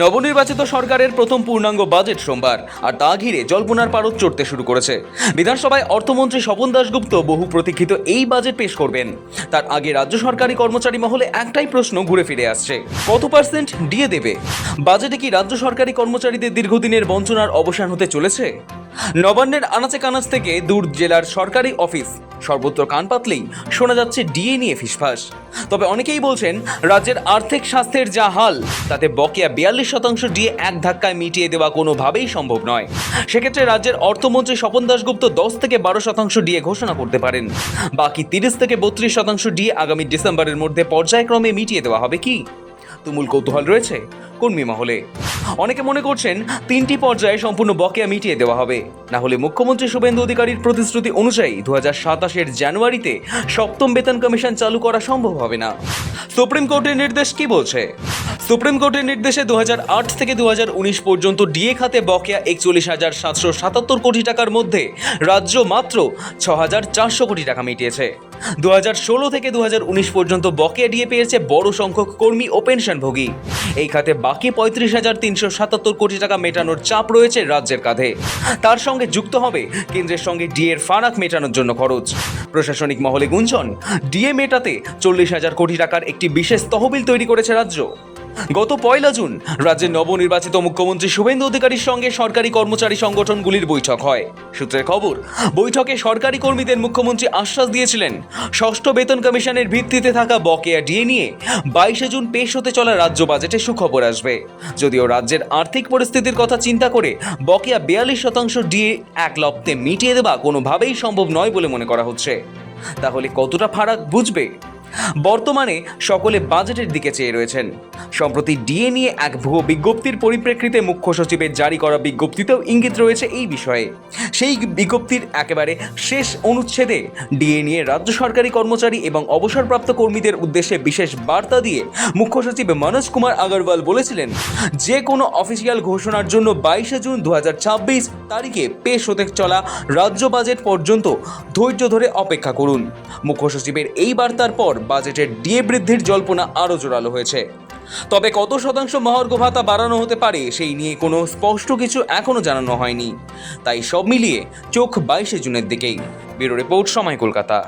নবনির্বাচিত সরকারের প্রথম পূর্ণাঙ্গ বাজেট সোমবার, আর তা ঘিরে জল্পনার পারদ চড়তে শুরু করেছে। বিধানসভায় অর্থমন্ত্রী স্বপন দাশগুপ্ত বহু প্রতীক্ষিত এই বাজেট পেশ করবেন। তার আগে রাজ্য সরকারি কর্মচারী মহলে একটাই প্রশ্ন ঘুরে ফিরে আসছে, কত পার্সেন্ট ডিএ দেবে? বাজেটে কি রাজ্য সরকারি কর্মচারীদের দীর্ঘদিনের বঞ্চনার অবসান হতে চলেছে? নবান্নের আনাচে কানাচ থেকে দূর জেলার সরকারি অফিস সর্বত্র কান পাতলেই শোনা যাচ্ছে ডিএ নিয়ে ফিসফাস। তবে অনেকেই বলছেন, রাজ্যের আর্থিক স্বাস্থ্যের যা হাল, তাতে বকেয়া 42% ডিএ এক ধাক্কায় মিটিয়ে দেওয়া কোনোভাবেই সম্ভব নয়। সেক্ষেত্রে রাজ্যের অর্থমন্ত্রী স্বপন দাশগুপ্ত 10 থেকে 12% ডিএ ঘোষণা করতে পারেন। বাকি 30 থেকে 32% ডিএ আগামী ডিসেম্বরের মধ্যে পর্যায়ক্রমে মিটিয়ে দেওয়া হবে কি? তুমুল কৌতূহল রয়েছে কর্মী মহলে। অনেকে মনে করছেন 3টি পর্যায়ে সম্পূর্ণ বকেয়া মিটিয়ে দেওয়া হবে, না হলে মুখ্যমন্ত্রী শুভেন্দু অধিকারীর প্রতিশ্রুতি অনুযায়ী 2027 জানুয়ারিতে সপ্তম বেতন কমিশন চালু করা সম্ভব হবে না। সুপ্রিম কোর্টের নির্দেশ কি বলছে? সুপ্রিম কোর্টের নির্দেশে 2008 থেকে 2019 পর্যন্ত ডিএ খাতে বকেয়া 41,777 কোটি টাকার মধ্যে রাজ্য মাত্র 6,400 কোটি টাকা মিটিয়েছে। 2016 থেকে 2019 পর্যন্ত বকেয়া ডিএ পেয়েছে বড় সংখ্যক কর্মী ও পেনশনভোগী। এই খাতে বাকি 35,377 কোটি টাকা মেটানোর চাপ রয়েছে রাজ্যের কাঁধে। তার সঙ্গে যুক্ত হবে কেন্দ্রের সঙ্গে ডিএর ফারাক মেটানোর জন্য খরচ। প্রশাসনিক মহলে গুঞ্জন, ডিএ মেটাতে 40,000 কোটি টাকার একটি বিশেষ তহবিল তৈরি করেছে রাজ্য। গত 1 জুন রাজ্যের নবনির্বাচিত মুখ্যমন্ত্রী শুভেন্দু অধিকারীর সঙ্গে সরকারি কর্মচারী সংগঠনগুলির বৈঠক হয়। সূত্রের খবর, বৈঠকে সরকারি কর্মীদের মুখ্যমন্ত্রী আশ্বাস দিয়েছিলেন, ষষ্ঠ বেতন কমিশনের ভিত্তিতে থাকা বকেয়া ডিএ নিয়ে 22 জুন পেশ হতে চলা রাজ্য বাজেটে সুখবর আসবে। যদিও রাজ্যের আর্থিক পরিস্থিতির কথা চিন্তা করে বকেয়া 42% ডিএ এক লপ্তে মিটিয়ে দেওয়া কোনোভাবেই সম্ভব নয় বলে মনে করা হচ্ছে। তাহলে কতটা ফারাক বুঝবে? বর্তমানে সকলে বাজেটের দিকে চেয়ে রয়েছেন। সম্প্রতি ডিএ নিয়ে এক ভুয়ো বিজ্ঞপ্তির পরিপ্রেক্ষিতে মুখ্য সচিবের জারি করা বিজ্ঞপ্তিতেও ইঙ্গিত রয়েছে এই বিষয়ে। সেই বিজ্ঞপ্তির একেবারে শেষ অনুচ্ছেদে ডিএ নিয়ে রাজ্য সরকারি কর্মচারী এবং অবসরপ্রাপ্ত কর্মীদের উদ্দেশ্যে বিশেষ বার্তা দিয়ে মুখ্য সচিব মনোজ কুমার আগরওয়াল বলেছিলেন, যে কোনো অফিসিয়াল ঘোষণার জন্য 22 জুন 2026 তারিখে পেশ হতে চলা রাজ্য বাজেট পর্যন্ত ধৈর্য ধরে অপেক্ষা করুন। মুখ্য সচিবের এই বার্তার পর বাজেটের ডিএ বৃদ্ধির জল্পনা আরও জোরালো হয়েছে। তবে কত শতাংশ মহার্ঘ ভাতা বাড়ানো হতে পারে সেই নিয়ে কোনো স্পষ্ট কিছু এখনো জানানো হয়নি। তাই সব মিলিয়ে চোখ 22 জুনের দিকেই। ব্যুরো রিপোর্ট, সময়, কলকাতা।